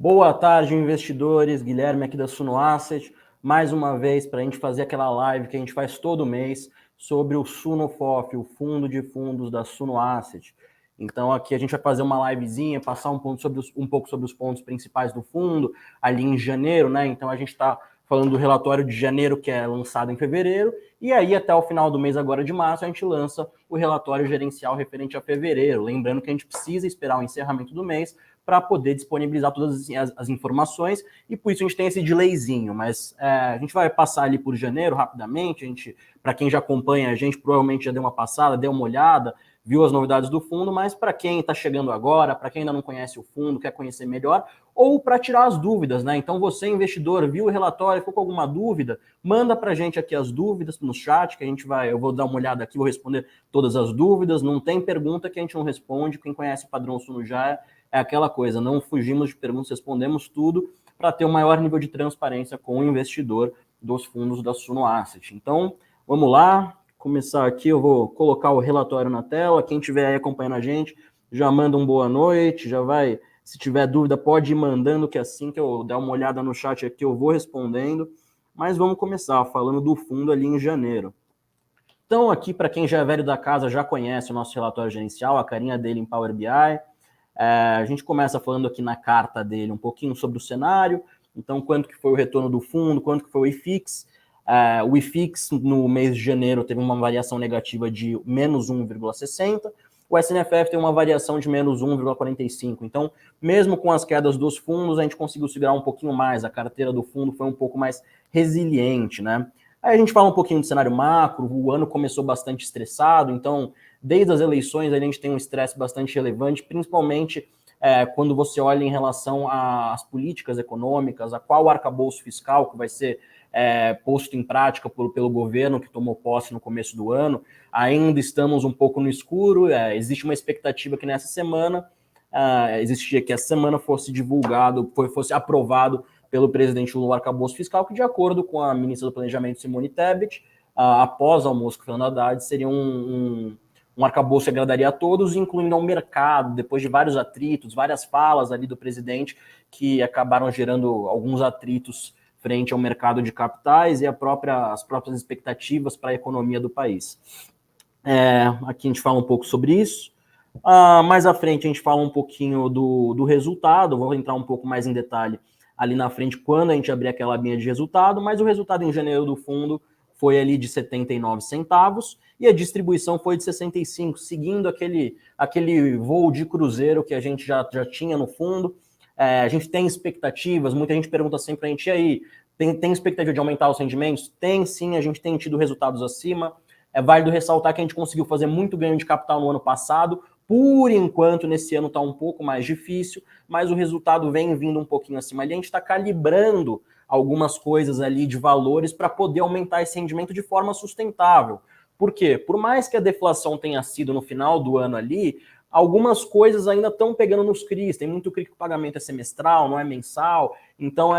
Boa tarde, investidores. Guilherme aqui da Suno Asset. Mais uma vez para a gente fazer aquela live que a gente faz todo mês sobre o SunoFof, o fundo de fundos da Suno Asset. Então aqui a gente vai fazer uma livezinha, passar um pouco sobre os pontos principais do fundo, ali em janeiro, né? Então a gente está falando do relatório de janeiro, que é lançado em fevereiro, e aí até o final do mês agora de março a gente lança o relatório gerencial referente a fevereiro. Lembrando que a gente precisa esperar o encerramento do mês para poder disponibilizar todas as informações, e por isso a gente tem esse delayzinho, mas a gente vai passar ali por janeiro rapidamente. Para quem já acompanha a gente, provavelmente já deu uma passada, deu uma olhada, viu as novidades do fundo, mas para quem está chegando agora, para quem ainda não conhece o fundo, quer conhecer melhor, ou para tirar as dúvidas, né? Então você, investidor, viu o relatório, ficou com alguma dúvida, manda para a gente aqui as dúvidas no chat, que eu vou dar uma olhada aqui, vou responder todas as dúvidas, não tem pergunta que a gente não responde, quem conhece o padrão Suno já é aquela coisa, não fugimos de perguntas, respondemos tudo para ter um maior nível de transparência com o investidor dos fundos da Suno Asset. Então, vamos lá, começar aqui, eu vou colocar o relatório na tela, quem estiver aí acompanhando a gente, já manda um boa noite, já vai, se tiver dúvida, pode ir mandando, que assim que eu der uma olhada no chat aqui, eu vou respondendo, mas vamos começar falando do fundo ali em janeiro. Então, aqui, para quem já é velho da casa, já conhece o nosso relatório gerencial, a carinha dele em Power BI. A gente começa falando aqui na carta dele um pouquinho sobre o cenário, então quanto que foi o retorno do fundo, quanto que foi o IFIX. O IFIX no mês de janeiro teve uma variação negativa de menos 1,60, o SNFF tem uma variação de menos 1,45, então mesmo com as quedas dos fundos, a gente conseguiu segurar um pouquinho mais, a carteira do fundo foi um pouco mais resiliente, né? Aí a gente fala um pouquinho do cenário macro, o ano começou bastante estressado, então desde as eleições a gente tem um estresse bastante relevante, principalmente quando você olha em relação às políticas econômicas, a qual arcabouço fiscal que vai ser posto em prática pelo governo que tomou posse no começo do ano. Ainda estamos um pouco no escuro, existe uma expectativa que nessa semana, existia que essa semana fosse divulgado, fosse aprovado pelo presidente Lula o arcabouço fiscal, que de acordo com a ministra do Planejamento, Simone Tebet, após o almoço com Fernando Haddad, seria um arcabouço que agradaria a todos, incluindo ao mercado, depois de vários atritos, várias falas ali do presidente, que acabaram gerando alguns atritos frente ao mercado de capitais e as próprias expectativas para a economia do país. Aqui a gente fala um pouco sobre isso. Mais à frente a gente fala um pouquinho do resultado, vou entrar um pouco mais em detalhe ali na frente quando a gente abrir aquela linha de resultado, mas o resultado em janeiro do fundo foi ali de 79 centavos e a distribuição foi de 65, seguindo aquele voo de cruzeiro que a gente já tinha no fundo. A gente tem expectativas, muita gente pergunta sempre para a gente, e aí, tem expectativa de aumentar os rendimentos? Tem sim, a gente tem tido resultados acima. É válido ressaltar que a gente conseguiu fazer muito ganho de capital no ano passado, por enquanto, nesse ano está um pouco mais difícil, mas o resultado vem vindo um pouquinho acima ali. A gente está calibrando algumas coisas ali de valores para poder aumentar esse rendimento de forma sustentável. Por quê? Por mais que a deflação tenha sido no final do ano ali, algumas coisas ainda estão pegando nos CRIs. Tem muito CRI que o pagamento é semestral, não é mensal. Então,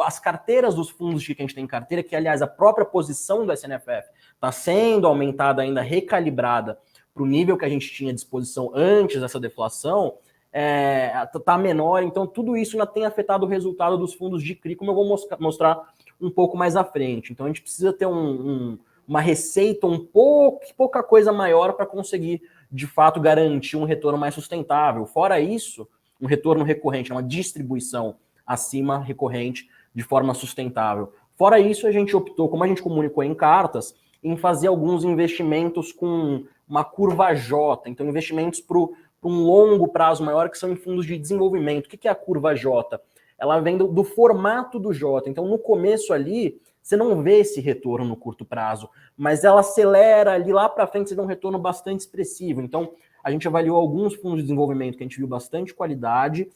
as carteiras dos fundos que a gente tem em carteira, que, aliás, a própria posição do SNFF está sendo aumentada ainda, recalibrada para o nível que a gente tinha à disposição antes dessa deflação, está menor. Então, tudo isso ainda tem afetado o resultado dos fundos de CRI, como eu vou mostrar um pouco mais à frente. Então, a gente precisa ter uma receita pouca coisa maior para conseguir, de fato, garantir um retorno mais sustentável. Fora isso, um retorno recorrente, uma distribuição acima recorrente de forma sustentável. Fora isso, a gente optou, como a gente comunicou em cartas, em fazer alguns investimentos com uma curva J, então investimentos para um longo prazo maior, que são em fundos de desenvolvimento. O que é a curva J? Ela vem do formato do J, então no começo ali, você não vê esse retorno no curto prazo, mas ela acelera ali lá para frente, você dá um retorno bastante expressivo. Então, a gente avaliou alguns fundos de desenvolvimento que a gente viu bastante qualidade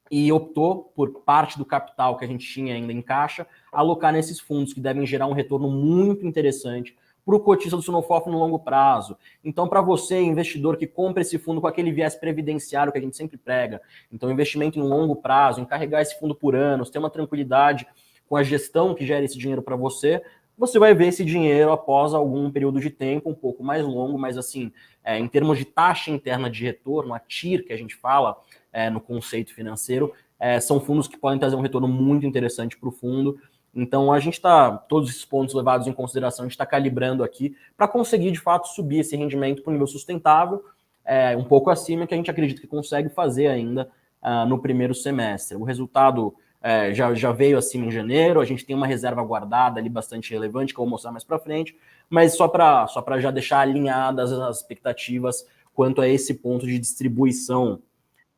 e optou por parte do capital que a gente tinha ainda em caixa, alocar nesses fundos que devem gerar um retorno muito interessante para o cotista do SunoFof no longo prazo. Então, para você, investidor que compra esse fundo com aquele viés previdenciário que a gente sempre prega, então investimento em longo prazo, em carregar esse fundo por anos, ter uma tranquilidade com a gestão que gera esse dinheiro para você, você vai ver esse dinheiro após algum período de tempo um pouco mais longo, mas assim, em termos de taxa interna de retorno, a TIR que a gente fala no conceito financeiro, são fundos que podem trazer um retorno muito interessante para o fundo. Então, a gente está, todos esses pontos levados em consideração, a gente está calibrando aqui para conseguir, de fato, subir esse rendimento para um nível sustentável, um pouco acima, que a gente acredita que consegue fazer ainda no primeiro semestre. O resultado já veio acima em janeiro, a gente tem uma reserva guardada ali bastante relevante, que eu vou mostrar mais para frente, mas só para já deixar alinhadas as expectativas quanto a esse ponto de distribuição.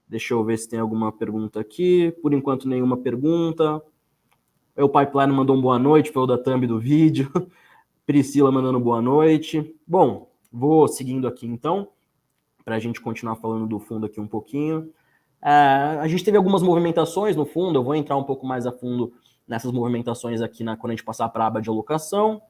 Deixa eu ver se tem alguma pergunta aqui. Por enquanto, nenhuma pergunta. O Pipeline mandou um boa noite, foi o da thumb do vídeo. Priscila mandando boa noite. Bom, vou seguindo aqui então, para a gente continuar falando do fundo aqui um pouquinho. A gente teve algumas movimentações no fundo, eu vou entrar um pouco mais a fundo nessas movimentações aqui quando a gente passar para a aba de alocação.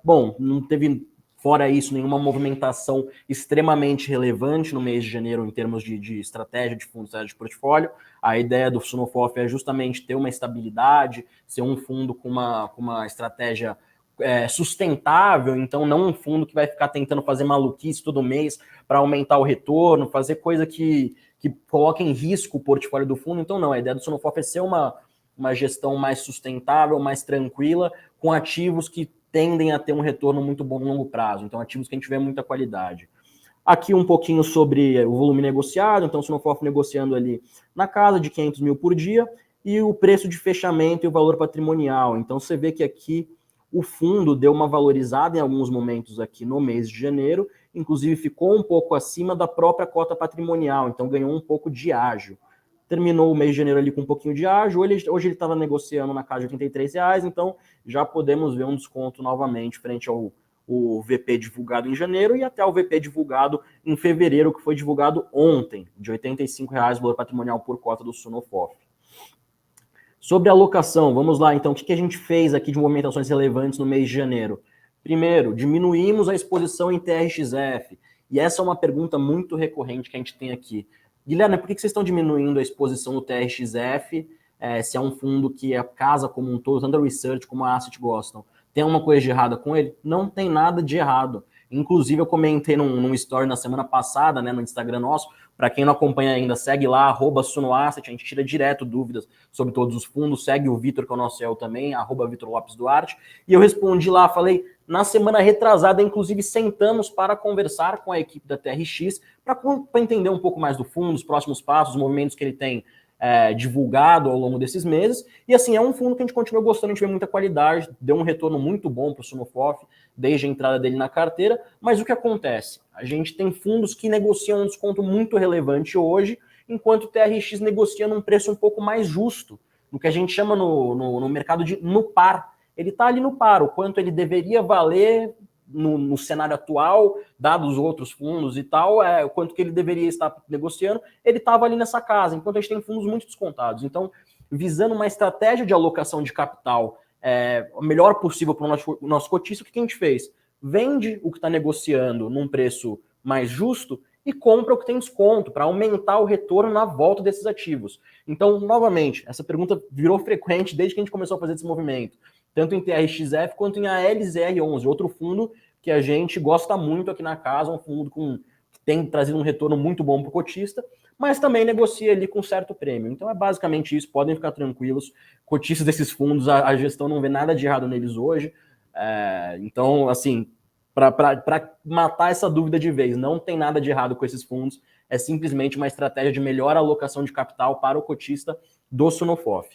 Bom, não teve, fora isso, nenhuma movimentação extremamente relevante no mês de janeiro em termos de estratégia de fundo, estratégia de portfólio. A ideia do Sunofof é justamente ter uma estabilidade, ser um fundo com uma estratégia sustentável, então não um fundo que vai ficar tentando fazer maluquice todo mês para aumentar o retorno, fazer coisa que coloque em risco o portfólio do fundo. Então não, a ideia do Sunofof é ser uma gestão mais sustentável, mais tranquila, com ativos que tendem a ter um retorno muito bom no longo prazo, então ativos que a gente vê muita qualidade. Aqui um pouquinho sobre o volume negociado, então o Sunofof negociando ali na casa de 500 mil por dia, e o preço de fechamento e o valor patrimonial. Então você vê que aqui o fundo deu uma valorizada em alguns momentos aqui no mês de janeiro, inclusive ficou um pouco acima da própria cota patrimonial, então ganhou um pouco de ágio. Terminou o mês de janeiro ali com um pouquinho de ágio, hoje ele estava negociando na casa de R$83, então já podemos ver um desconto novamente frente ao VP divulgado em janeiro e até o VP divulgado em fevereiro, que foi divulgado ontem, de R$85 valor patrimonial por cota do Sunofof. Sobre a alocação, vamos lá então, o que a gente fez aqui de movimentações relevantes no mês de janeiro? Primeiro, diminuímos a exposição em TRXF, e essa é uma pergunta muito recorrente que a gente tem aqui. Guilherme, por que vocês estão diminuindo a exposição no TRXF, se é um fundo que a casa como um todo, tanto a Research como a Asset gostam? Tem alguma coisa de errada com ele? Não tem nada de errado. Inclusive, eu comentei num story na semana passada, no Instagram nosso. Para quem não acompanha ainda, segue lá, @sunoasset, a gente tira direto dúvidas sobre todos os fundos. Segue o Vitor, que é o nosso CEO também, @Vitor Lopes Duarte. E eu respondi lá, falei, na semana retrasada, inclusive, sentamos para conversar com a equipe da TRX para entender um pouco mais do fundo, os próximos passos, os movimentos que ele tem divulgado ao longo desses meses. E assim, é um fundo que a gente continua gostando, a gente vê muita qualidade, deu um retorno muito bom para o Sunofof desde a entrada dele na carteira. Mas o que acontece? A gente tem fundos que negociam um desconto muito relevante hoje, enquanto o TRX negocia num preço um pouco mais justo, no que a gente chama no mercado de no par. Ele está ali no par, o quanto ele deveria valer no cenário atual, dados os outros fundos e tal, o quanto que ele deveria estar negociando, ele estava ali nessa casa, enquanto a gente tem fundos muito descontados. Então, visando uma estratégia de alocação de capital o melhor possível para o nosso cotista, o que a gente fez? Vende o que está negociando num preço mais justo e compra o que tem desconto, para aumentar o retorno na volta desses ativos. Então, novamente, essa pergunta virou frequente desde que a gente começou a fazer esse movimento, tanto em TRXF quanto em ALZR11, outro fundo que a gente gosta muito aqui na casa, um fundo que tem trazido um retorno muito bom para o cotista, mas também negocia ali com certo prêmio. Então é basicamente isso, podem ficar tranquilos, cotistas desses fundos, a gestão não vê nada de errado neles hoje. Então, assim, para matar essa dúvida de vez, não tem nada de errado com esses fundos, é simplesmente uma estratégia de melhor alocação de capital para o cotista do Sunofof.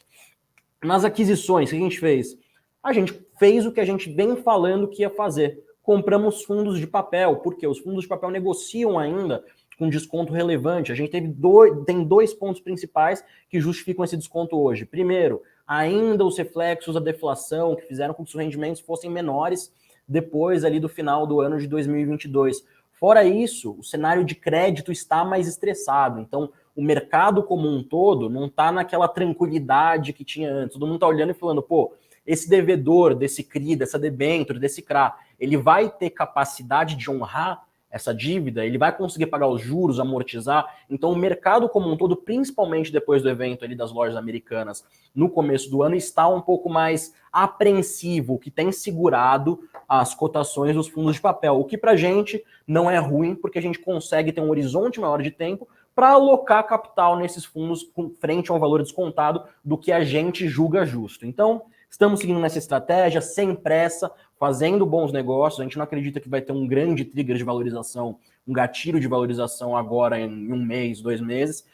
Nas aquisições, o que a gente fez? A gente fez o que a gente vem falando que ia fazer. Compramos fundos de papel, porque os fundos de papel negociam ainda com desconto relevante. A gente tem dois pontos principais que justificam esse desconto hoje. Primeiro, ainda os reflexos da deflação que fizeram com que os rendimentos fossem menores depois ali do final do ano de 2022. Fora isso, o cenário de crédito está mais estressado. Então, o mercado como um todo não está naquela tranquilidade que tinha antes. Todo mundo está olhando e falando, pô, esse devedor desse CRI, dessa debênture, desse CRA, ele vai ter capacidade de honrar essa dívida? Ele vai conseguir pagar os juros, amortizar? Então o mercado como um todo, principalmente depois do evento ali das lojas americanas no começo do ano, está um pouco mais apreensivo, o que tem segurado as cotações dos fundos de papel, o que pra gente não é ruim, porque a gente consegue ter um horizonte maior de tempo para alocar capital nesses fundos frente a um valor descontado do que a gente julga justo. Então, estamos seguindo nessa estratégia, sem pressa, fazendo bons negócios. A gente não acredita que vai ter um grande trigger de valorização, um gatilho de valorização agora em 1 mês, 2 meses.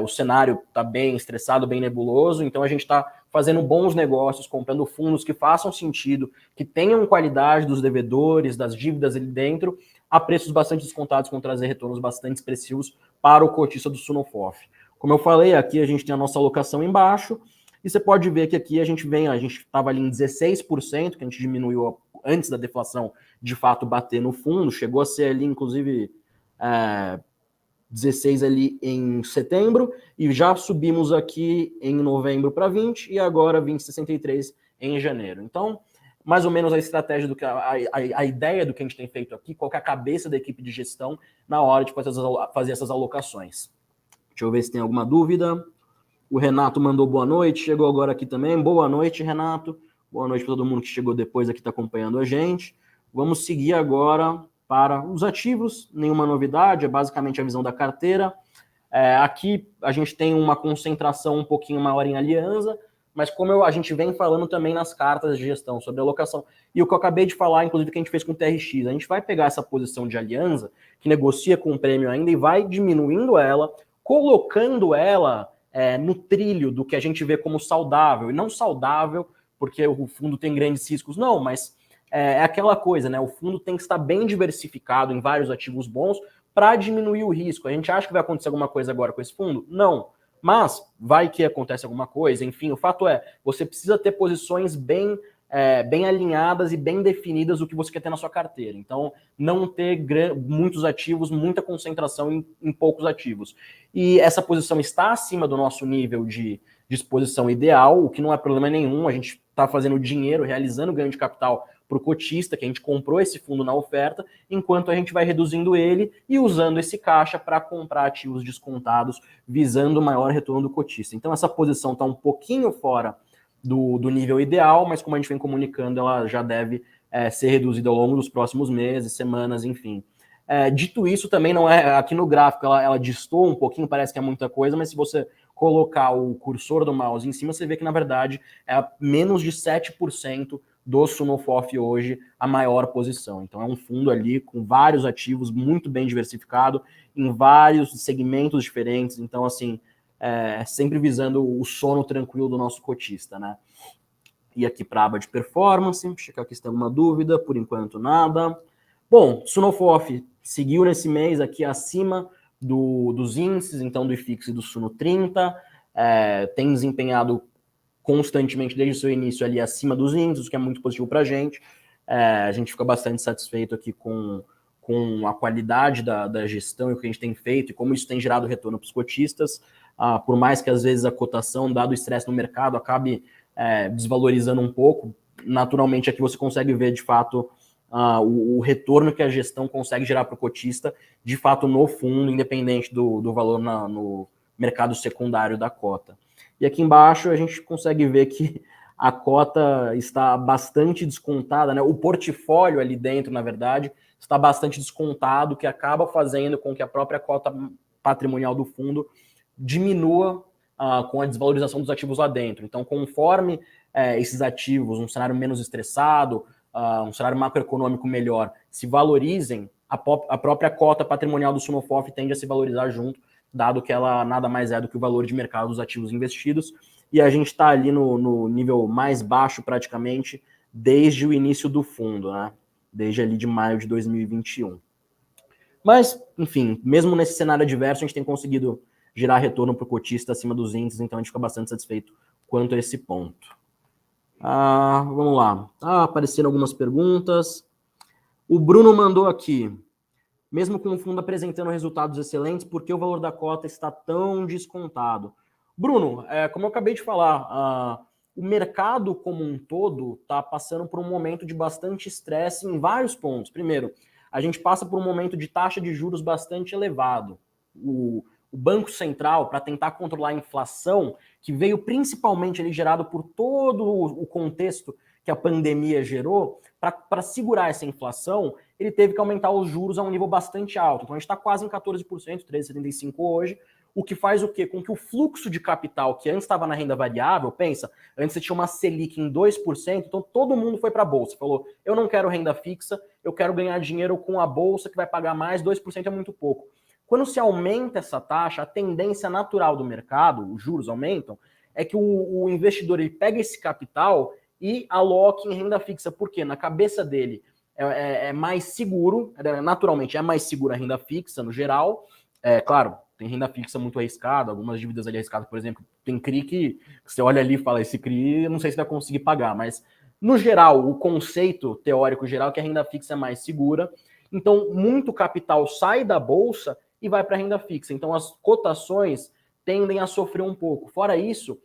O cenário está bem estressado, bem nebuloso, então a gente está fazendo bons negócios, comprando fundos que façam sentido, que tenham qualidade dos devedores, das dívidas ali dentro, a preços bastante descontados, que vão trazer retornos bastante expressivos para o cotista do Sunofof. Como eu falei, aqui a gente tem a nossa alocação embaixo, e você pode ver que aqui a gente estava ali em 16%, que a gente diminuiu antes da deflação de fato bater no fundo, chegou a ser ali, inclusive, 16 ali em setembro, e já subimos aqui em novembro para 20, e agora 20,63 em janeiro. Então, mais ou menos a estratégia, a ideia do que a gente tem feito aqui, qual que é a cabeça da equipe de gestão na hora de fazer essas alocações. Deixa eu ver se tem alguma dúvida. O Renato mandou boa noite, chegou agora aqui também. Boa noite, Renato. Boa noite para todo mundo que chegou depois aqui, está acompanhando a gente. Vamos seguir agora para os ativos, nenhuma novidade, é basicamente a visão da carteira. Aqui a gente tem uma concentração um pouquinho maior em Aliança, mas como a gente vem falando também nas cartas de gestão sobre alocação, e o que eu acabei de falar, inclusive, que a gente fez com o TRX, a gente vai pegar essa posição de Aliança, que negocia com o prêmio ainda, e vai diminuindo ela, colocando ela no trilho do que a gente vê como saudável, e não saudável porque o fundo tem grandes riscos, não, mas é aquela coisa, né? O fundo tem que estar bem diversificado em vários ativos bons para diminuir o risco. A gente acha que vai acontecer alguma coisa agora com esse fundo? Não. Mas vai que acontece alguma coisa, enfim, o fato é, você precisa ter posições bem alinhadas e bem definidas do que você quer ter na sua carteira. Então, não ter muitos ativos, muita concentração em poucos ativos. E essa posição está acima do nosso nível de exposição ideal, o que não é problema nenhum, a gente está fazendo dinheiro, realizando ganho de capital para o cotista, que a gente comprou esse fundo na oferta, enquanto a gente vai reduzindo ele e usando esse caixa para comprar ativos descontados, visando o maior retorno do cotista. Então, essa posição está um pouquinho fora do nível ideal, mas como a gente vem comunicando, ela já deve ser reduzida ao longo dos próximos meses, semanas, enfim. Dito isso, também não é, aqui no gráfico ela distou um pouquinho, parece que é muita coisa, mas se você colocar o cursor do mouse em cima, você vê que, na verdade, é menos de 7% do Sunofof hoje a maior posição. Então, é um fundo ali com vários ativos, muito bem diversificado, em vários segmentos diferentes. Então, assim, sempre visando o sono tranquilo do nosso cotista, né? E aqui para a aba de performance, checar aqui se tem alguma dúvida, por enquanto nada. Bom, Sunofof seguiu nesse mês aqui acima dos índices, então do IFIX e do Suno 30, tem desempenhado constantemente desde o seu início ali acima dos índices, o que é muito positivo para a gente. A gente fica bastante satisfeito aqui com a qualidade da gestão e o que a gente tem feito e como isso tem gerado retorno para os cotistas, por mais que às vezes a cotação, dado o estresse no mercado, acabe desvalorizando um pouco, naturalmente aqui você consegue ver de fato o retorno que a gestão consegue gerar para o cotista, de fato no fundo, independente do valor no mercado secundário da cota. E aqui embaixo a gente consegue ver que a cota está bastante descontada, né? O portfólio ali dentro, na verdade, está bastante descontado, que acaba fazendo com que a própria cota patrimonial do fundo diminua com a desvalorização dos ativos lá dentro. Então, conforme esses ativos, um cenário menos estressado, um cenário macroeconômico melhor, se valorizem, a própria cota patrimonial do Sunofof tende a se valorizar junto, dado que ela nada mais é do que o valor de mercado dos ativos investidos, e a gente está ali no nível mais baixo praticamente desde o início do fundo, né? Desde ali de maio de 2021. Mas, enfim, mesmo nesse cenário adverso, a gente tem conseguido gerar retorno para o cotista acima dos índices, então a gente fica bastante satisfeito quanto a esse ponto. Vamos lá. Apareceram algumas perguntas. O Bruno mandou aqui. Mesmo com o fundo apresentando resultados excelentes, por que o valor da cota está tão descontado? Bruno, como eu acabei de falar, o mercado como um todo está passando por um momento de bastante estresse em vários pontos. Primeiro, a gente passa por um momento de taxa de juros bastante elevado. O Banco Central, para tentar controlar a inflação, que veio principalmente ali gerado por todo o contexto que a pandemia gerou, para segurar essa inflação, ele teve que aumentar os juros a um nível bastante alto. Então a gente está quase em 14%, 13,75% hoje, o que faz o quê? Com que o fluxo de capital que antes estava na renda variável, pensa, antes você tinha uma Selic em 2%, então todo mundo foi para a Bolsa, falou, eu não quero renda fixa, eu quero ganhar dinheiro com a Bolsa que vai pagar mais, 2% é muito pouco. Quando se aumenta essa taxa, a tendência natural do mercado, os juros aumentam, é que o investidor ele pega esse capital e aloque em renda fixa, porque na cabeça dele é mais seguro, naturalmente é mais segura a renda fixa no geral, claro, tem renda fixa muito arriscada, algumas dívidas ali arriscadas, por exemplo, tem CRI que você olha ali e fala, esse CRI eu não sei se vai conseguir pagar, mas no geral, o conceito teórico geral é que a renda fixa é mais segura, então muito capital sai da bolsa e vai para a renda fixa, então as cotações tendem a sofrer um pouco. Fora isso,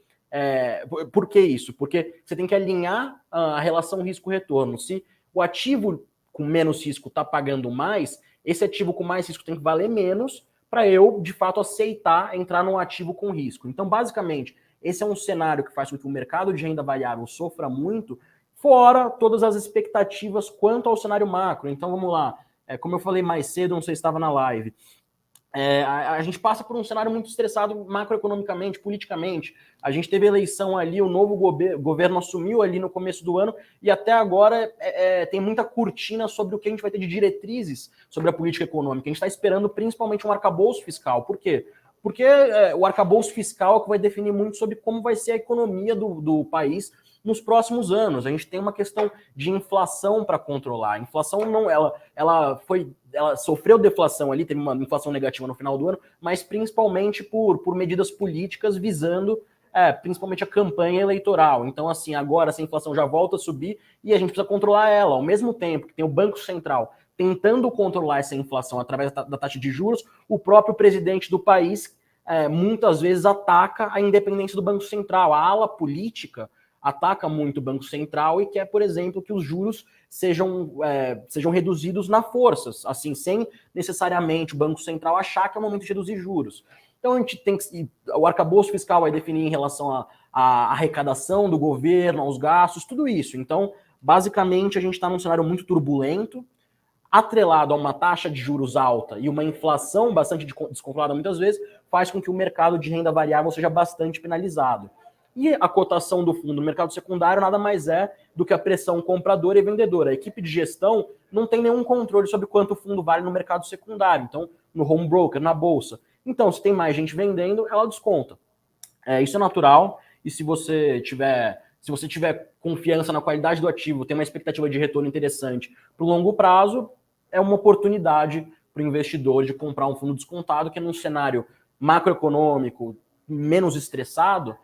por que isso? Porque você tem que alinhar a relação risco-retorno. Se o ativo com menos risco está pagando mais, esse ativo com mais risco tem que valer menos para eu, de fato, aceitar entrar num ativo com risco. Então, basicamente, esse é um cenário que faz com que o mercado de renda variável sofra muito, fora todas as expectativas quanto ao cenário macro. Então, vamos lá. Como eu falei mais cedo, não sei se estava na live, a gente passa por um cenário muito estressado macroeconomicamente, politicamente. A gente teve eleição ali, o novo governo assumiu ali no começo do ano e até agora tem muita cortina sobre o que a gente vai ter de diretrizes sobre a política econômica. A gente está esperando principalmente um arcabouço fiscal. Por quê? Porque o arcabouço fiscal é o que vai definir muito sobre como vai ser a economia do país nos próximos anos. A gente tem uma questão de inflação para controlar. A inflação não, ela sofreu deflação ali, teve uma inflação negativa no final do ano, mas principalmente por medidas políticas visando principalmente a campanha eleitoral. Então, assim, agora essa inflação já volta a subir e a gente precisa controlar ela. Ao mesmo tempo que tem o Banco Central tentando controlar essa inflação através da taxa de juros, o próprio presidente do país muitas vezes ataca a independência do Banco Central. A ala política ataca muito o Banco Central e quer, por exemplo, que os juros sejam reduzidos na força, assim, sem necessariamente o Banco Central achar que é o momento de reduzir juros. Então a gente tem que. O arcabouço fiscal vai definir em relação à arrecadação do governo, aos gastos, tudo isso. Então, basicamente, a gente está num cenário muito turbulento, atrelado a uma taxa de juros alta e uma inflação bastante descontrolada muitas vezes, faz com que o mercado de renda variável seja bastante penalizado. E a cotação do fundo no mercado secundário nada mais é do que a pressão compradora e vendedora. A equipe de gestão não tem nenhum controle sobre quanto o fundo vale no mercado secundário, então no home broker, na bolsa. Então, se tem mais gente vendendo, ela desconta. Isso é natural, e se você tiver confiança na qualidade do ativo, tem uma expectativa de retorno interessante para o longo prazo, é uma oportunidade para o investidor de comprar um fundo descontado, que num cenário macroeconômico menos estressado,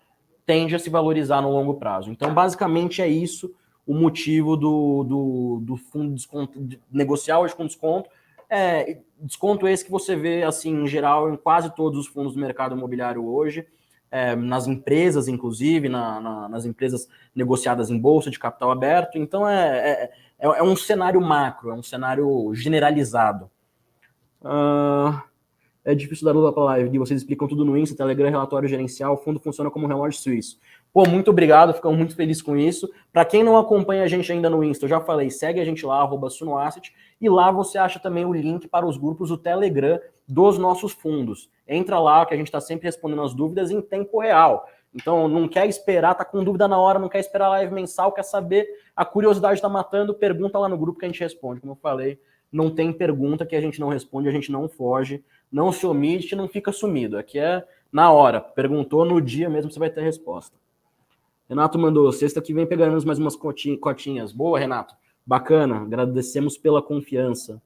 tende a se valorizar no longo prazo. Então, basicamente, é isso o motivo do fundo negociar hoje com desconto. Desconto esse que você vê, assim, em geral, em quase todos os fundos do mercado imobiliário hoje, nas empresas, inclusive, nas empresas negociadas em bolsa de capital aberto. Então, é um cenário macro, é um cenário generalizado. É difícil dar luva para a live, vocês explicam tudo no Insta, Telegram, relatório gerencial, o fundo funciona como um relógio suíço. Pô, muito obrigado, ficamos muito felizes com isso. Para quem não acompanha a gente ainda no Insta, eu já falei, segue a gente lá, @sunoasset, e lá você acha também o link para os grupos do Telegram dos nossos fundos. Entra lá, que a gente está sempre respondendo as dúvidas em tempo real. Então, não quer esperar, tá com dúvida na hora, não quer esperar a live mensal, quer saber, a curiosidade está matando, pergunta lá no grupo que a gente responde. Como eu falei, não tem pergunta que a gente não responde, a gente não foge, não se omite, não fica sumido. Aqui é na hora. Perguntou no dia mesmo, você vai ter resposta. Renato mandou, sexta que vem pegaremos mais umas cotinhas. Boa, Renato. Bacana, agradecemos pela confiança.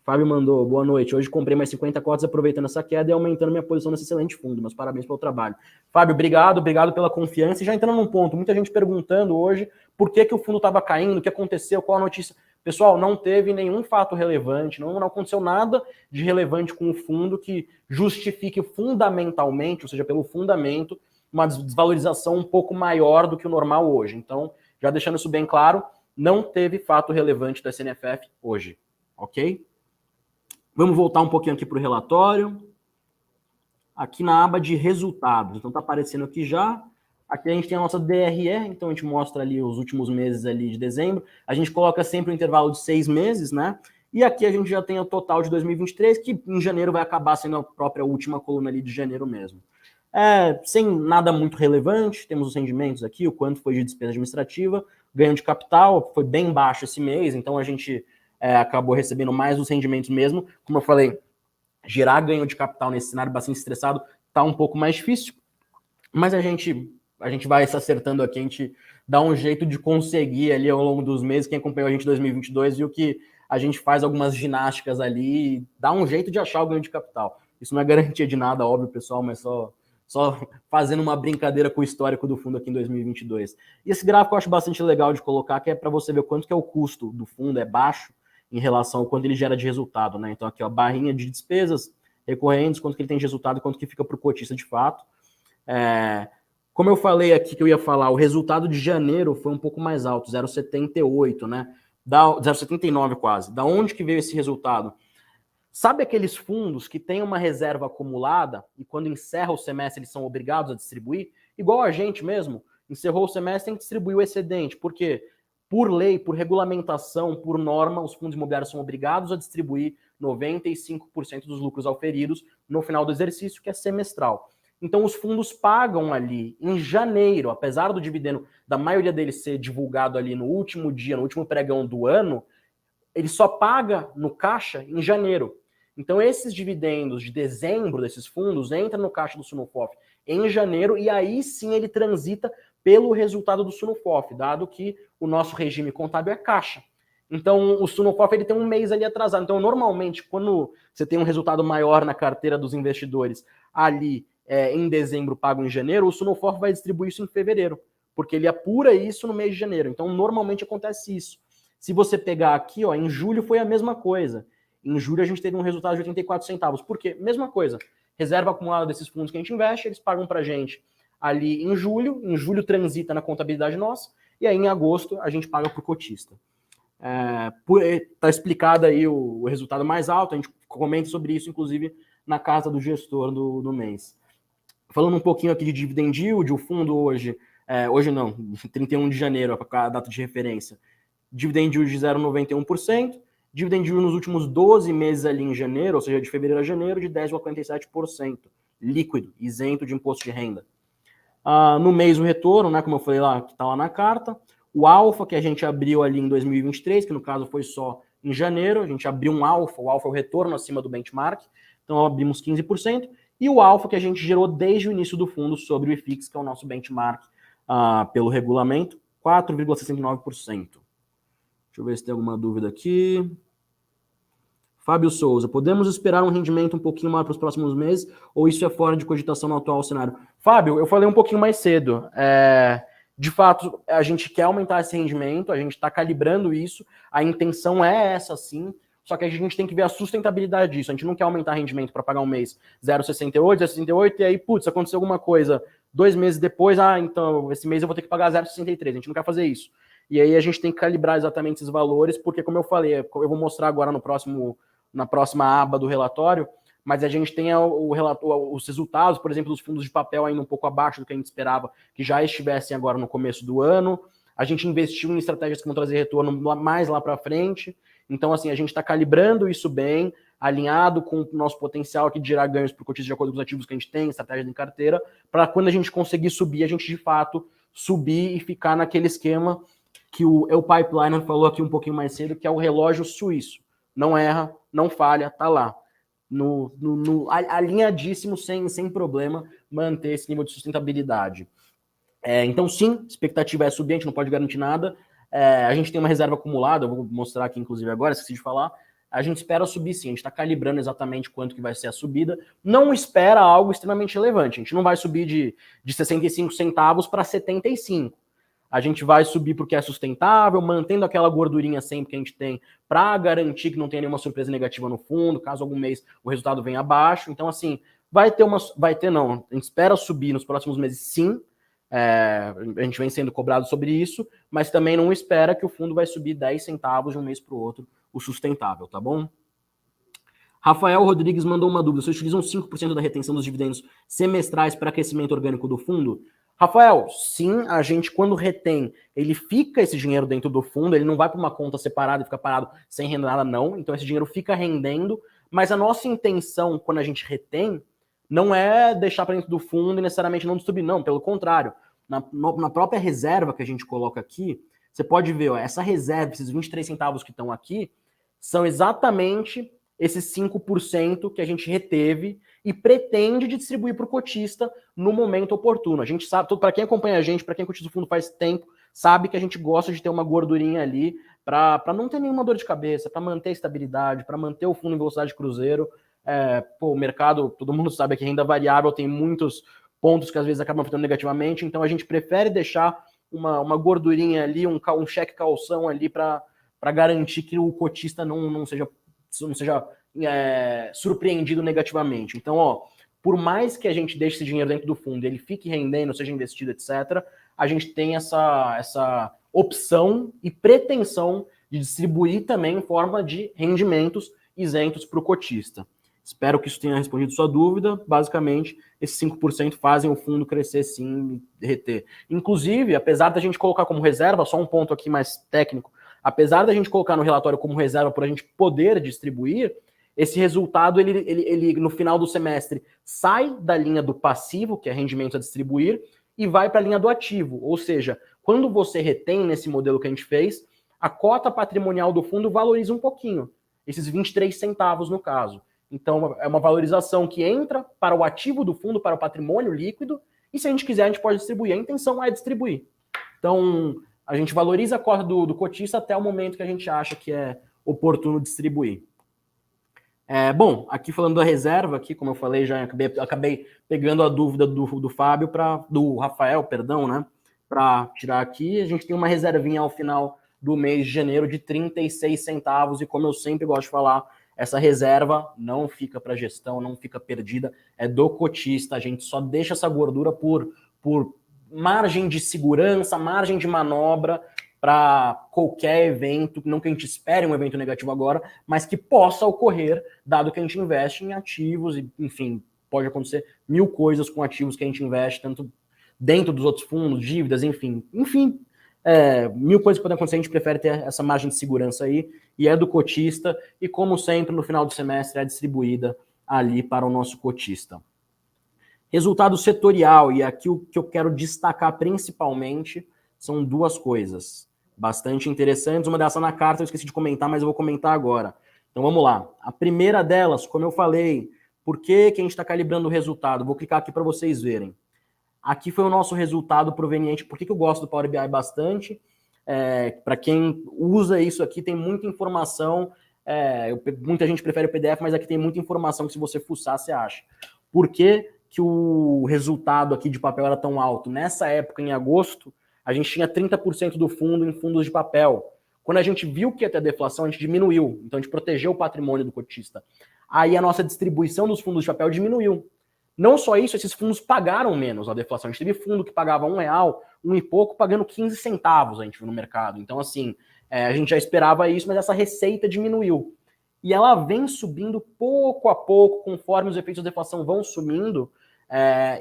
Fábio mandou, boa noite. Hoje comprei mais 50 cotas aproveitando essa queda e aumentando minha posição nesse excelente fundo. Meus parabéns pelo trabalho. Fábio, obrigado pela confiança. E já entrando num ponto, muita gente perguntando hoje por que o fundo estava caindo, o que aconteceu, qual a notícia. Pessoal, não teve nenhum fato relevante, não aconteceu nada de relevante com o fundo que justifique fundamentalmente, ou seja, pelo fundamento, uma desvalorização um pouco maior do que o normal hoje. Então, já deixando isso bem claro, não teve fato relevante da SNFF hoje, ok? Vamos voltar um pouquinho aqui para o relatório. Aqui na aba de resultados. Então, está aparecendo aqui já Aqui a gente tem a nossa DRE, então a gente mostra ali os últimos meses ali de dezembro. A gente coloca sempre um intervalo de 6 meses, né? E aqui a gente já tem o total de 2023, que em janeiro vai acabar sendo a própria última coluna ali de janeiro mesmo. Sem nada muito relevante, temos os rendimentos aqui, o quanto foi de despesa administrativa, ganho de capital, foi bem baixo esse mês, então a gente acabou recebendo mais os rendimentos mesmo. Como eu falei, gerar ganho de capital nesse cenário bastante estressado está um pouco mais difícil, mas a gente vai se acertando aqui, a gente dá um jeito de conseguir ali ao longo dos meses. Quem acompanhou a gente em 2022 viu que a gente faz algumas ginásticas ali e dá um jeito de achar o ganho de capital. Isso não é garantia de nada, óbvio, pessoal, mas só fazendo uma brincadeira com o histórico do fundo aqui em 2022. E esse gráfico eu acho bastante legal de colocar, que é para você ver quanto que é o custo do fundo, é baixo em relação ao quanto ele gera de resultado, né? Então aqui, ó, barrinha de despesas recorrentes, quanto que ele tem de resultado e quanto que fica para o cotista de fato. Como eu falei aqui que eu ia falar, o resultado de janeiro foi um pouco mais alto, 0,78, né? 0,79 quase. Da onde que veio esse resultado? Sabe aqueles fundos que têm uma reserva acumulada e quando encerra o semestre eles são obrigados a distribuir? Igual a gente mesmo, encerrou o semestre tem que distribuir o excedente. Por quê? Por lei, por regulamentação, por norma, os fundos imobiliários são obrigados a distribuir 95% dos lucros auferidos no final do exercício, que é semestral. Então os fundos pagam ali em janeiro, apesar do dividendo da maioria deles ser divulgado ali no último dia, no último pregão do ano, ele só paga no caixa em janeiro. Então esses dividendos de dezembro desses fundos entram no caixa do Sunofof em janeiro e aí sim ele transita pelo resultado do Sunofof, dado que o nosso regime contábil é caixa. Então o Sunofof ele tem um mês ali atrasado. Então normalmente quando você tem um resultado maior na carteira dos investidores ali em dezembro pago em janeiro, o Sunofof vai distribuir isso em fevereiro, porque ele apura isso no mês de janeiro. Então normalmente acontece isso. Se você pegar aqui, ó, em julho foi a mesma coisa. Em julho a gente teve um resultado de 84 centavos. Por quê? Mesma coisa. Reserva acumulada desses fundos que a gente investe, eles pagam pra gente ali em julho transita na contabilidade nossa, e aí em agosto a gente paga pro cotista. Tá explicado aí o resultado mais alto, a gente comenta sobre isso, inclusive, na casa do gestor do mês. Falando um pouquinho aqui de dividend yield, o fundo hoje não, 31 de janeiro, a data de referência, dividend yield de 0,91%, dividend yield nos últimos 12 meses ali em janeiro, ou seja, de fevereiro a janeiro, de 10,47%, líquido, isento de imposto de renda. No mês o retorno, né, como eu falei lá, que está lá na carta, o alfa que a gente abriu ali em 2023, que no caso foi só em janeiro, a gente abriu um alfa, o alfa é o retorno acima do benchmark, então abrimos 15%, e o alfa que a gente gerou desde o início do fundo sobre o IFIX, que é o nosso benchmark pelo regulamento, 4,69%. Deixa eu ver se tem alguma dúvida aqui. Fábio Souza, podemos esperar um rendimento um pouquinho maior para os próximos meses ou isso é fora de cogitação no atual cenário? Fábio, eu falei um pouquinho mais cedo. De fato, a gente quer aumentar esse rendimento, a gente está calibrando isso, a intenção é essa sim, só que a gente tem que ver a sustentabilidade disso. A gente não quer aumentar rendimento para pagar um mês 0,68, 0,68 e aí, putz, aconteceu alguma coisa 2 meses depois, então esse mês eu vou ter que pagar 0,63. A gente não quer fazer isso. E aí a gente tem que calibrar exatamente esses valores, porque como eu falei, eu vou mostrar agora na próxima aba do relatório, mas a gente tem os resultados, por exemplo, dos fundos de papel ainda um pouco abaixo do que a gente esperava que já estivessem agora no começo do ano. A gente investiu em estratégias que vão trazer retorno mais lá para frente. Então, assim, a gente está calibrando isso bem, alinhado com o nosso potencial aqui de gerar ganhos por cotista de acordo com os ativos que a gente tem, estratégia de carteira, para quando a gente conseguir subir, a gente de fato subir e ficar naquele esquema que o Pipeline falou aqui um pouquinho mais cedo, que é o relógio suíço. Não erra, não falha, tá lá. Alinhadíssimo, sem problema, manter esse nível de sustentabilidade. Então, sim, a expectativa é subir, a gente não pode garantir nada. A gente tem uma reserva acumulada, eu vou mostrar aqui, inclusive, agora, esqueci de falar. A gente espera subir, sim, a gente está calibrando exatamente quanto que vai ser a subida. Não espera algo extremamente relevante. A gente não vai subir de 65 centavos para 75. A gente vai subir porque é sustentável, mantendo aquela gordurinha sempre que a gente tem para garantir que não tenha nenhuma surpresa negativa no fundo, caso algum mês o resultado venha abaixo. Então, assim, a gente espera subir nos próximos meses, sim. A gente vem sendo cobrado sobre isso, mas também não espera que o fundo vai subir 10 centavos de um mês para o outro, o sustentável, tá bom? Rafael Rodrigues mandou uma dúvida. Vocês utilizam 5% da retenção dos dividendos semestrais para crescimento orgânico do fundo? Rafael, sim, a gente quando retém, ele fica esse dinheiro dentro do fundo, ele não vai para uma conta separada e fica parado sem render nada, não. Então esse dinheiro fica rendendo, mas a nossa intenção quando a gente retém não é deixar para dentro do fundo e necessariamente não distribuir, não, pelo contrário. Na própria reserva que a gente coloca aqui, você pode ver, ó, essa reserva, esses 23 centavos que estão aqui, são exatamente esses 5% que a gente reteve e pretende distribuir para o cotista no momento oportuno. A gente sabe, para quem acompanha a gente, para quem cotiza o fundo faz tempo, sabe que a gente gosta de ter uma gordurinha ali para não ter nenhuma dor de cabeça, para manter a estabilidade, para manter o fundo em velocidade de cruzeiro. O mercado, todo mundo sabe que renda variável tem muitos pontos que às vezes acabam afetando negativamente, então a gente prefere deixar uma gordurinha ali, um cheque calção ali para garantir que o cotista não seja surpreendido negativamente. Então, ó, por mais que a gente deixe esse dinheiro dentro do fundo, ele fique rendendo, seja investido, etc., a gente tem essa opção e pretensão de distribuir também em forma de rendimentos isentos para o cotista. Espero que isso tenha respondido sua dúvida. Basicamente, esses 5% fazem o fundo crescer sim e reter. Inclusive, apesar da gente colocar como reserva, só um ponto aqui mais técnico, apesar da gente colocar no relatório como reserva para a gente poder distribuir, esse resultado, ele no final do semestre, sai da linha do passivo, que é rendimento a distribuir, e vai para a linha do ativo. Ou seja, quando você retém nesse modelo que a gente fez, a cota patrimonial do fundo valoriza um pouquinho, esses 23 centavos no caso. Então, é uma valorização que entra para o ativo do fundo, para o patrimônio líquido, e se a gente quiser, a gente pode distribuir. A intenção é distribuir. Então, a gente valoriza a cota do cotista até o momento que a gente acha que é oportuno distribuir. Bom, aqui falando da reserva, aqui, como eu falei, já acabei pegando a dúvida do Fábio, do Rafael, perdão, né? Para tirar aqui, a gente tem uma reservinha ao final do mês de janeiro de 36 centavos, e como eu sempre gosto de falar, essa reserva não fica para gestão, não fica perdida, é do cotista, a gente só deixa essa gordura por margem de segurança, margem de manobra para qualquer evento, não que a gente espere um evento negativo agora, mas que possa ocorrer, dado que a gente investe em ativos, e, enfim, pode acontecer mil coisas com ativos que a gente investe, tanto dentro dos outros fundos, dívidas, enfim, mil coisas podem acontecer, a gente prefere ter essa margem de segurança aí, e é do cotista, e como sempre, no final do semestre é distribuída ali para o nosso cotista. Resultado setorial, e aqui o que eu quero destacar principalmente são duas coisas bastante interessantes. Uma dessas na carta eu esqueci de comentar, mas eu vou comentar agora. Então vamos lá. A primeira delas, como eu falei, por que a gente está calibrando o resultado? Vou clicar aqui para vocês verem. Aqui foi o nosso resultado proveniente. Por que eu gosto do Power BI bastante? Para quem usa isso aqui, tem muita informação. Muita gente prefere o PDF, mas aqui tem muita informação que se você fuçar, você acha. Por que o resultado aqui de papel era tão alto? Nessa época, em agosto, a gente tinha 30% do fundo em fundos de papel. Quando a gente viu que ia ter deflação, a gente diminuiu. Então, a gente protegeu o patrimônio do cotista. Aí, a nossa distribuição dos fundos de papel diminuiu. Não só isso, esses fundos pagaram menos a deflação. A gente teve fundo que pagava R$1, um e pouco, pagando 15 centavos, a gente viu no mercado. Então, assim, a gente já esperava isso, mas essa receita diminuiu. E ela vem subindo pouco a pouco, conforme os efeitos da deflação vão sumindo,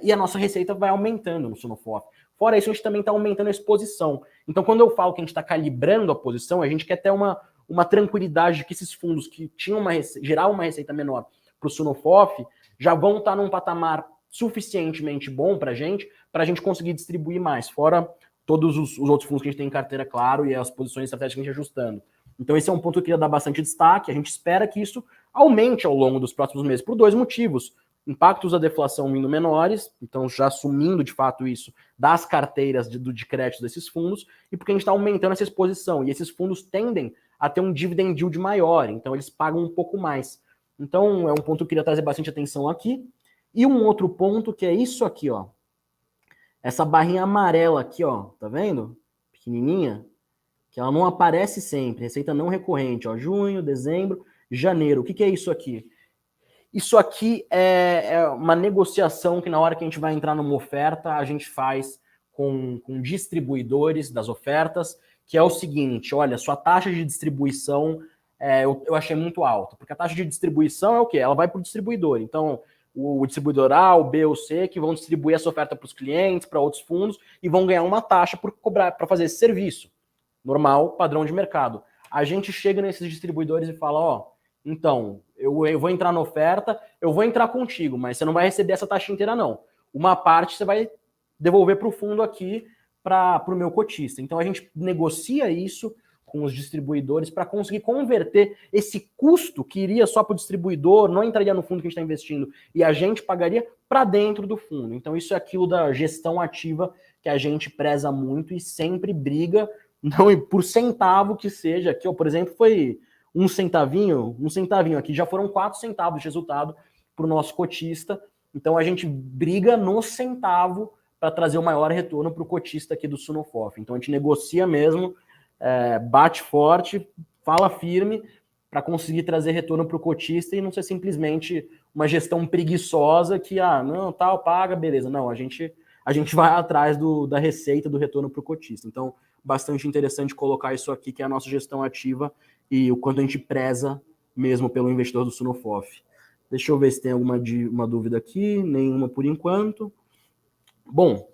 e a nossa receita vai aumentando no Sunofof. Fora isso, a gente também está aumentando a exposição. Então, quando eu falo que a gente está calibrando a posição, a gente quer ter uma tranquilidade de que esses fundos que geravam uma receita menor para o Sunofof já vão estar num patamar suficientemente bom para a gente conseguir distribuir mais, fora todos os outros fundos que a gente tem em carteira, claro, e as posições estratégicas que a gente ajustando. Então, esse é um ponto que eu queria dar bastante destaque. A gente espera que isso aumente ao longo dos próximos meses, por dois motivos. Impactos da deflação vindo menores, então já assumindo de fato isso das carteiras de crédito desses fundos, e porque a gente está aumentando essa exposição, e esses fundos tendem a ter um dividend yield maior, então eles pagam um pouco mais. Então é um ponto que eu queria trazer bastante atenção aqui. E um outro ponto que é isso aqui, ó. Essa barrinha amarela aqui, ó, tá vendo? Pequenininha, que ela não aparece sempre, receita não recorrente, ó, junho, dezembro, janeiro. O que é isso aqui? Isso aqui é uma negociação que na hora que a gente vai entrar numa oferta, a gente faz com distribuidores das ofertas, que é o seguinte, olha, sua taxa de distribuição eu achei muito alta, porque a taxa de distribuição é o quê? Ela vai para o distribuidor. Então, o distribuidor A, o B ou o C, que vão distribuir essa oferta para os clientes, para outros fundos, e vão ganhar uma taxa por cobrar para fazer esse serviço. Normal, padrão de mercado. A gente chega nesses distribuidores e fala, ó, então, eu vou entrar na oferta, eu vou entrar contigo, mas você não vai receber essa taxa inteira, não. Uma parte você vai devolver para o fundo aqui, para o meu cotista. Então, a gente negocia isso com os distribuidores para conseguir converter esse custo que iria só para o distribuidor, não entraria no fundo que a gente está investindo, e a gente pagaria para dentro do fundo. Então, isso é aquilo da gestão ativa que a gente preza muito e sempre briga, não por centavo que seja. Aqui, ó, por exemplo, foi um centavinho aqui, já foram 4 centavos de resultado para o nosso cotista. Então, a gente briga no centavo para trazer o maior retorno para o cotista aqui do Sunofof. Então, a gente negocia mesmo, bate forte, fala firme para conseguir trazer retorno para o cotista e não ser simplesmente uma gestão preguiçosa que, não, tal, paga, beleza. Não, a gente vai atrás da receita, do retorno para o cotista. Então, bastante interessante colocar isso aqui, que é a nossa gestão ativa e o quanto a gente preza mesmo pelo investidor do Sunofof. Deixa eu ver se tem alguma uma dúvida aqui, nenhuma por enquanto. Bom,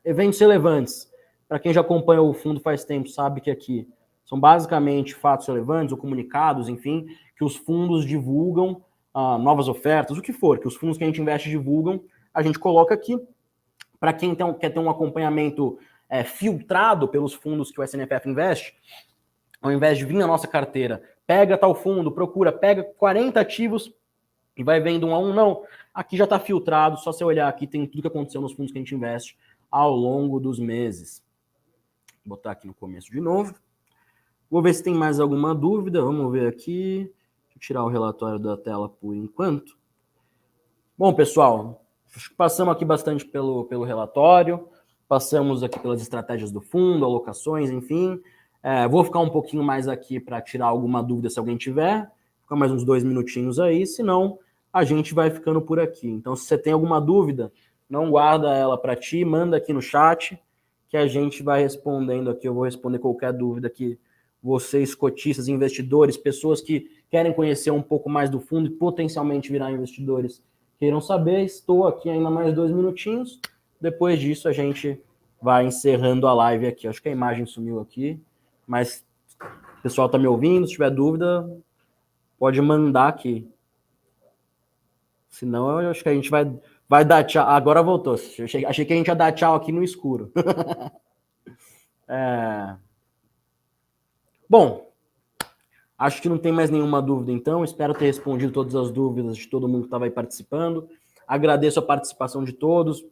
eventos relevantes. Para quem já acompanha o fundo faz tempo, sabe que aqui são basicamente fatos relevantes ou comunicados, enfim, que os fundos divulgam, novas ofertas, o que for, que os fundos que a gente investe divulgam, a gente coloca aqui. Para quem quer ter um acompanhamento filtrado pelos fundos que o SNFF investe, ao invés de vir na nossa carteira, pega tal fundo, pega 40 ativos e vai vendo um a um, não. Aqui já está filtrado, só você olhar aqui, tem tudo que aconteceu nos fundos que a gente investe ao longo dos meses. Vou botar aqui no começo de novo. Vou ver se tem mais alguma dúvida, vamos ver aqui. Deixa eu tirar o relatório da tela por enquanto. Bom, pessoal, passamos aqui bastante pelo relatório, passamos aqui pelas estratégias do fundo, alocações, enfim. Vou ficar um pouquinho mais aqui para tirar alguma dúvida se alguém tiver. Ficar mais uns 2 minutinhos aí, senão a gente vai ficando por aqui. Então, se você tem alguma dúvida, não guarda ela para ti, manda aqui no chat, que a gente vai respondendo aqui. Eu vou responder qualquer dúvida que vocês, cotistas, investidores, pessoas que querem conhecer um pouco mais do fundo e potencialmente virar investidores, queiram saber. Estou aqui ainda mais 2 minutinhos. Depois disso, a gente vai encerrando a live aqui. Acho que a imagem sumiu aqui, mas o pessoal está me ouvindo. Se tiver dúvida, pode mandar aqui. Senão, eu acho que a gente vai dar tchau. Agora voltou. Achei que a gente ia dar tchau aqui no escuro. Bom, acho que não tem mais nenhuma dúvida, então. Espero ter respondido todas as dúvidas de todo mundo que estava aí participando. Agradeço a participação de todos.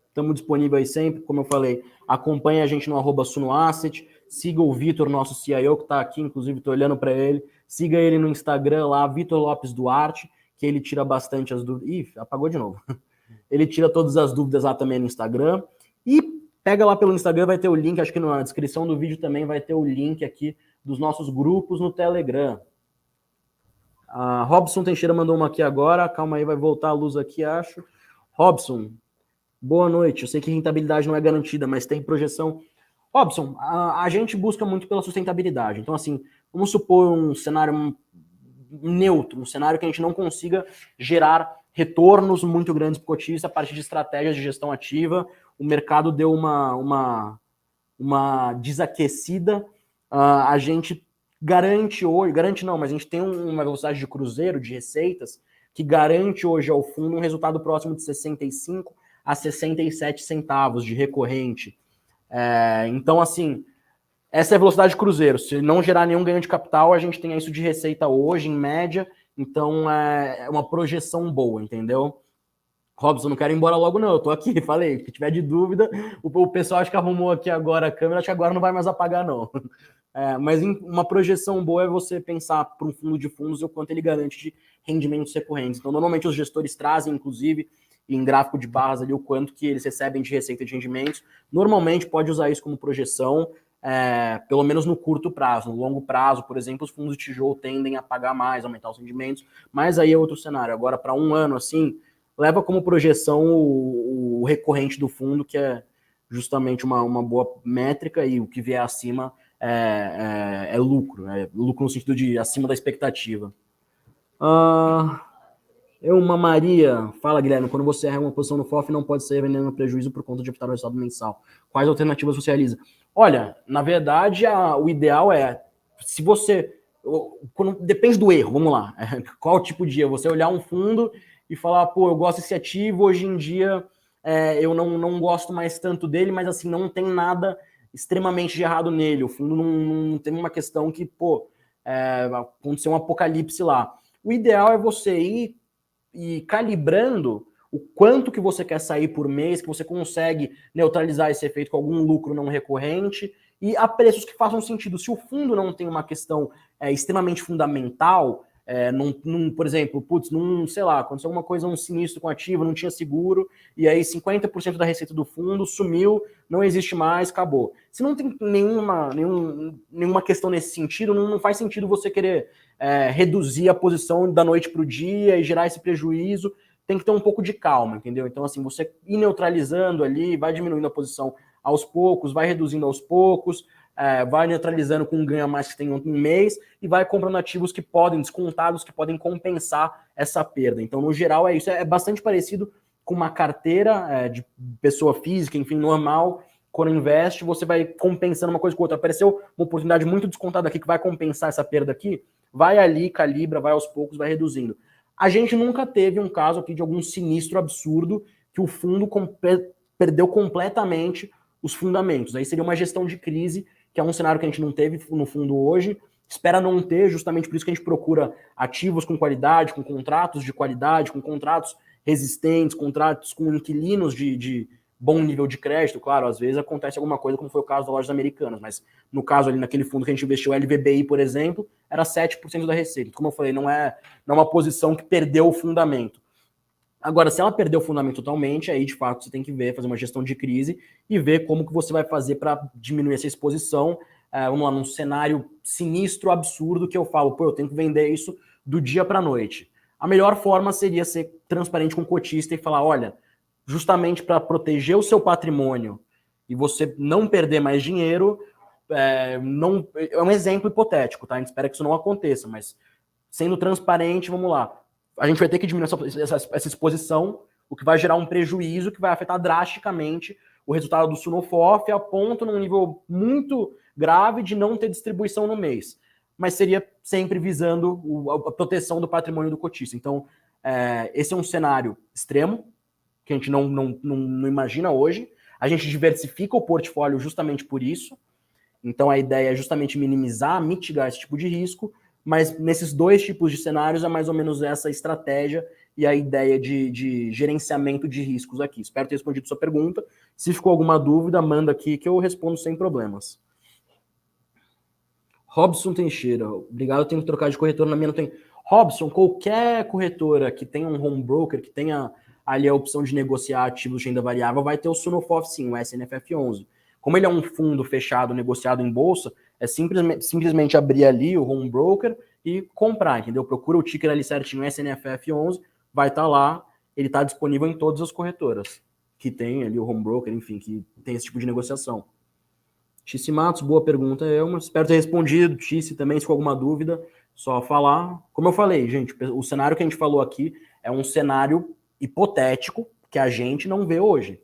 Estamos disponíveis aí sempre. Como eu falei, acompanhe a gente no @sunoasset. Siga o Vitor, nosso CIO, que está aqui. Inclusive, estou olhando para ele. Siga ele no Instagram lá, Vitor Lopes Duarte, que ele tira bastante as dúvidas. Ih, apagou de novo. Ele tira todas as dúvidas lá também no Instagram. E pega lá pelo Instagram, vai ter o link, acho que na descrição do vídeo também vai ter o link aqui dos nossos grupos no Telegram. A Robson Teixeira mandou uma aqui agora. Calma aí, vai voltar a luz aqui, acho. Robson, boa noite. Eu sei que rentabilidade não é garantida, mas tem projeção. Robson, a gente busca muito pela sustentabilidade. Então, assim, vamos supor um cenário neutro, um cenário que a gente não consiga gerar retornos muito grandes para o cotista a partir de estratégias de gestão ativa. O mercado deu uma desaquecida. A gente garante hoje, garante não, mas a gente tem uma velocidade de cruzeiro de receitas que garante hoje ao fundo um resultado próximo de 65 a 67 centavos de recorrente. Então, assim, essa é a velocidade de cruzeiro. Se não gerar nenhum ganho de capital, a gente tem isso de receita hoje, em média. Então, é uma projeção boa, entendeu? Robson, não quero ir embora logo, não. Eu tô aqui, falei. Se tiver de dúvida, o pessoal acho que arrumou aqui agora a câmera, acho que agora não vai mais apagar, não. Mas uma projeção boa é você pensar para um fundo de fundos o quanto ele garante de rendimentos recorrentes. Então, normalmente os gestores trazem, inclusive, em gráfico de barras ali, o quanto que eles recebem de receita de rendimentos. Normalmente pode usar isso como projeção, pelo menos no curto prazo. No longo prazo, por exemplo, os fundos de tijolo tendem a pagar mais, aumentar os rendimentos, mas aí é outro cenário. Agora, para um ano, assim, leva como projeção o recorrente do fundo, que é justamente uma boa métrica, e o que vier acima é lucro. É lucro no sentido de acima da expectativa. Uma Maria, fala Guilherme, quando você erra uma posição no FOF, não pode sair vendendo prejuízo por conta de optar no resultado mensal. Quais alternativas você realiza? Olha, na verdade, o ideal é, se você, depende do erro, vamos lá, qual tipo de erro? Você olhar um fundo e falar, pô, eu gosto desse ativo, hoje em dia eu não gosto mais tanto dele, mas assim, não tem nada extremamente de errado nele, o fundo não tem uma questão que, pô, aconteceu um apocalipse lá. O ideal é você ir e calibrando o quanto que você quer sair por mês, que você consegue neutralizar esse efeito com algum lucro não recorrente e a preços que façam sentido. Se o fundo não tem uma questão extremamente fundamental, por exemplo, sei lá, aconteceu alguma coisa, um sinistro com ativo, não tinha seguro, e aí 50% da receita do fundo sumiu, não existe mais, acabou. Se não tem nenhuma questão nesse sentido, não faz sentido você querer reduzir a posição da noite para o dia e gerar esse prejuízo. Tem que ter um pouco de calma, entendeu? Então, assim, você ir neutralizando ali, vai diminuindo a posição aos poucos, vai reduzindo aos poucos, vai neutralizando com um ganho a mais que tem um mês e vai comprando ativos que podem, descontados, que podem compensar essa perda. Então, no geral, é isso. É bastante parecido com uma carteira de pessoa física, enfim, normal. Quando investe, você vai compensando uma coisa com outra. Apareceu uma oportunidade muito descontada aqui que vai compensar essa perda aqui, vai ali, calibra, vai aos poucos, vai reduzindo. A gente nunca teve um caso aqui de algum sinistro absurdo que o fundo perdeu completamente os fundamentos. Aí seria uma gestão de crise, que é um cenário que a gente não teve no fundo hoje, espera não ter, justamente por isso que a gente procura ativos com qualidade, com contratos de qualidade, com contratos resistentes, contratos com inquilinos de bom nível de crédito. Claro, às vezes acontece alguma coisa, como foi o caso das lojas americanas, mas no caso ali, naquele fundo que a gente investiu, o LVBI, por exemplo, era 7% da receita. Como eu falei, não é uma posição que perdeu o fundamento. Agora, se ela perdeu o fundamento totalmente, aí de fato você tem que ver, fazer uma gestão de crise e ver como que você vai fazer para diminuir essa exposição. Vamos lá, num cenário sinistro, absurdo, que eu falo, pô, eu tenho que vender isso do dia para a noite. A melhor forma seria ser transparente com o cotista e falar, olha, justamente para proteger o seu patrimônio e você não perder mais dinheiro, é um exemplo hipotético, tá? A gente espera que isso não aconteça, mas sendo transparente, vamos lá. A gente vai ter que diminuir essa exposição, o que vai gerar um prejuízo que vai afetar drasticamente o resultado do Sunofof a ponto, num nível muito grave, de não ter distribuição no mês. Mas seria sempre visando a proteção do patrimônio do cotista. Então, esse é um cenário extremo, que a gente não imagina hoje. A gente diversifica o portfólio justamente por isso. Então, a ideia é justamente minimizar, mitigar esse tipo de risco, mas nesses dois tipos de cenários é mais ou menos essa estratégia e a ideia de gerenciamento de riscos aqui. Espero ter respondido sua pergunta. Se ficou alguma dúvida, manda aqui que eu respondo sem problemas. Robson Teixeira, obrigado, eu tenho que trocar de corretora, na minha não tem. Robson, qualquer corretora que tenha um home broker, que tenha ali a opção de negociar ativos de renda variável, vai ter o Sunofof sim, o SNFF11. Como ele é um fundo fechado, negociado em bolsa, é simplesmente abrir ali o home broker e comprar, entendeu? Procura o ticker ali certinho, SNFF11, vai estar lá, ele está disponível em todas as corretoras que tem ali o home broker, enfim, que tem esse tipo de negociação. Tice Matos, boa pergunta, Elma. Espero ter respondido. Tice também, se for alguma dúvida, só falar. Como eu falei, gente, o cenário que a gente falou aqui é um cenário hipotético que a gente não vê hoje.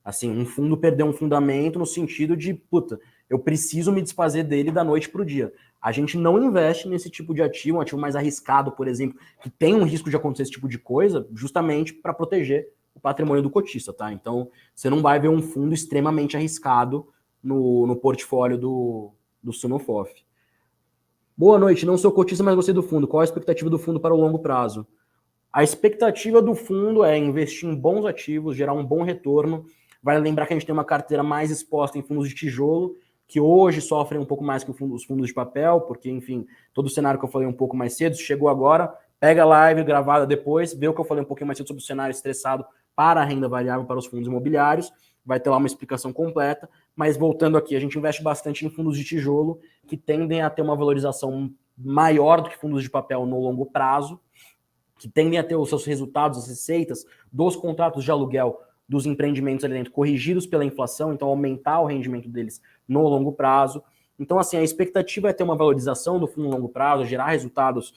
Assim, um fundo perdeu um fundamento no sentido de, puta, eu preciso me desfazer dele da noite para o dia. A gente não investe nesse tipo de ativo, um ativo mais arriscado, por exemplo, que tem um risco de acontecer esse tipo de coisa, justamente para proteger o patrimônio do cotista, tá? Então, você não vai ver um fundo extremamente arriscado no portfólio do Sunofof. Boa noite, não sou cotista, mas gostei do fundo. Qual a expectativa do fundo para o longo prazo? A expectativa do fundo é investir em bons ativos, gerar um bom retorno. Vale lembrar que a gente tem uma carteira mais exposta em fundos de tijolo, que hoje sofrem um pouco mais que os fundos de papel, porque, enfim, todo o cenário que eu falei um pouco mais cedo, chegou agora, pega a live gravada depois, vê o que eu falei um pouquinho mais cedo sobre o cenário estressado para a renda variável, para os fundos imobiliários, vai ter lá uma explicação completa, mas voltando aqui, a gente investe bastante em fundos de tijolo, que tendem a ter uma valorização maior do que fundos de papel no longo prazo, que tendem a ter os seus resultados, as receitas dos contratos de aluguel dos empreendimentos ali dentro corrigidos pela inflação, então aumentar o rendimento deles no longo prazo. Então, assim, a expectativa é ter uma valorização do fundo no longo prazo, gerar resultados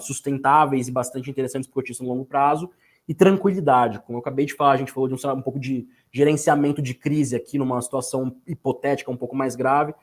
sustentáveis e bastante interessantes para o cotista no longo prazo, e tranquilidade. Como eu acabei de falar, a gente falou de um pouco de gerenciamento de crise aqui, numa situação hipotética um pouco mais grave.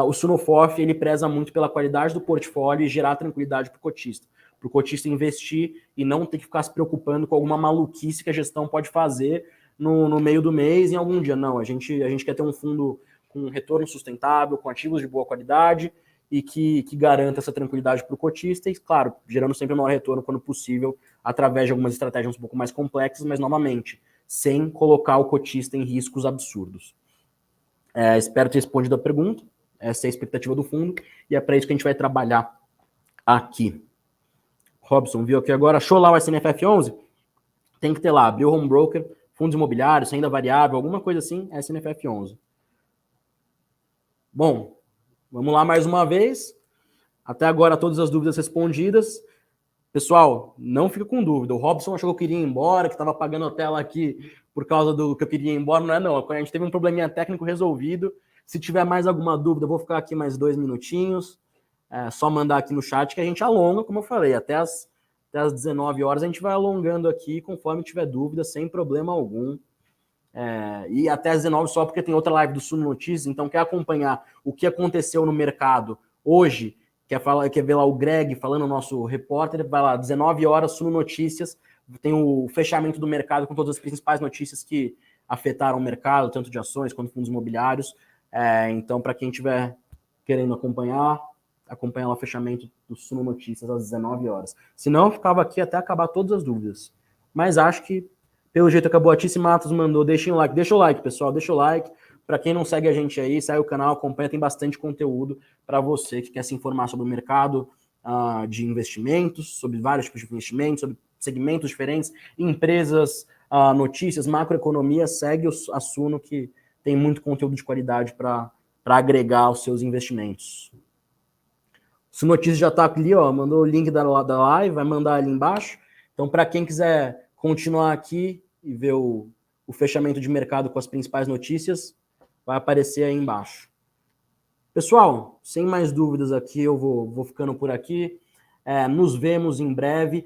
O Sunofof ele preza muito pela qualidade do portfólio e gerar tranquilidade para o cotista. Para o cotista investir e não ter que ficar se preocupando com alguma maluquice que a gestão pode fazer no meio do mês em algum dia. Não, a gente quer ter um fundo com retorno sustentável, com ativos de boa qualidade e que garanta essa tranquilidade para o cotista e, claro, gerando sempre o maior retorno quando possível, através de algumas estratégias um pouco mais complexas, mas, novamente, sem colocar o cotista em riscos absurdos. Espero ter respondido a pergunta. Essa é a expectativa do fundo e é para isso que a gente vai trabalhar aqui. Robson, viu aqui agora? Achou lá o SNFF 11? Tem que ter lá, abriu home broker, fundos imobiliários, renda variável, alguma coisa assim, SNFF 11. Bom, vamos lá mais uma vez. Até agora todas as dúvidas respondidas. Pessoal, não fica com dúvida. O Robson achou que eu queria ir embora, que estava apagando a tela aqui por causa do que eu queria ir embora. Não é não. A gente teve um probleminha técnico resolvido. Se tiver mais alguma dúvida, eu vou ficar aqui mais 2 minutinhos. Só mandar aqui no chat que a gente alonga, como eu falei, até as 19 horas a gente vai alongando aqui conforme tiver dúvida, sem problema algum. E até as 19 só porque tem outra live do Suno Notícias, então quer acompanhar o que aconteceu no mercado hoje, quer ver lá o Greg falando, o nosso repórter, vai lá, 19 horas, Suno Notícias, tem o fechamento do mercado com todas as principais notícias que afetaram o mercado, tanto de ações quanto fundos imobiliários. Então, para quem estiver querendo acompanha lá o fechamento do Suno Notícias às 19 horas. Se não, eu ficava aqui até acabar todas as dúvidas. Mas acho que pelo jeito acabou. A Tice Matos mandou, deixem o like. Deixa o like, pessoal, deixa o like. Para quem não segue a gente aí, segue o canal, acompanha, tem bastante conteúdo para você que quer se informar sobre o mercado de investimentos, sobre vários tipos de investimentos, sobre segmentos diferentes, empresas, notícias, macroeconomia. Segue a Suno, que tem muito conteúdo de qualidade para agregar aos seus investimentos. O Notícias já está ali, ó, mandou o link da live, vai mandar ali embaixo. Então, para quem quiser continuar aqui e ver o fechamento de mercado com as principais notícias, vai aparecer aí embaixo. Pessoal, sem mais dúvidas aqui, eu vou ficando por aqui. Nos vemos em breve.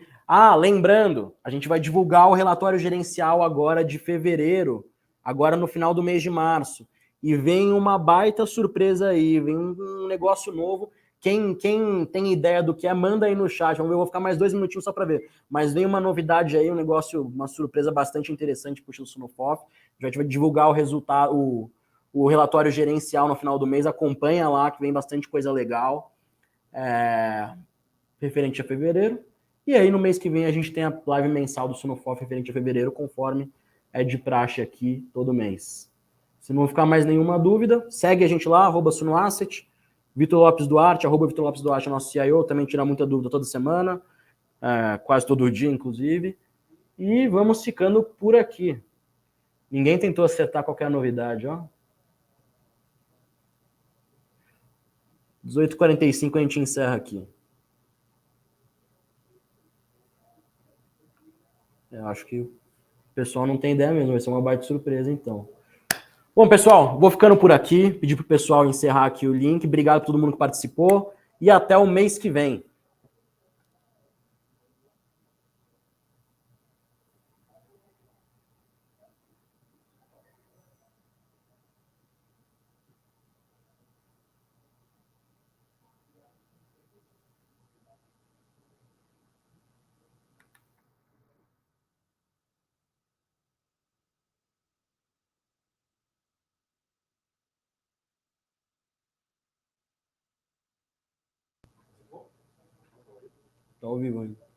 Lembrando, a gente vai divulgar o relatório gerencial agora de fevereiro, agora no final do mês de março. E vem uma baita surpresa aí, vem um negócio novo. Quem tem ideia do que é, manda aí no chat. Vamos ver, eu vou ficar mais 2 minutinhos só para ver. Mas vem uma novidade aí, um negócio, uma surpresa bastante interessante para o Sunofof. A gente vai divulgar o resultado, o relatório gerencial no final do mês. Acompanha lá, que vem bastante coisa legal referente a fevereiro. E aí, no mês que vem, a gente tem a live mensal do Sunofof referente a fevereiro, conforme é de praxe aqui todo mês. Se não ficar mais nenhuma dúvida, segue a gente lá, @sunoasset. Vitor Lopes Duarte, @Vitor Lopes Duarte, nosso CIO, também tira muita dúvida toda semana, quase todo dia, inclusive. E vamos ficando por aqui. Ninguém tentou acertar qualquer novidade, ó. 18h45 a gente encerra aqui. Eu acho que o pessoal não tem ideia mesmo, vai ser uma baita surpresa, então. Bom, pessoal, vou ficando por aqui, pedir para o pessoal encerrar aqui o link. Obrigado a todo mundo que participou e até o mês que vem. Tá ao vivo aí.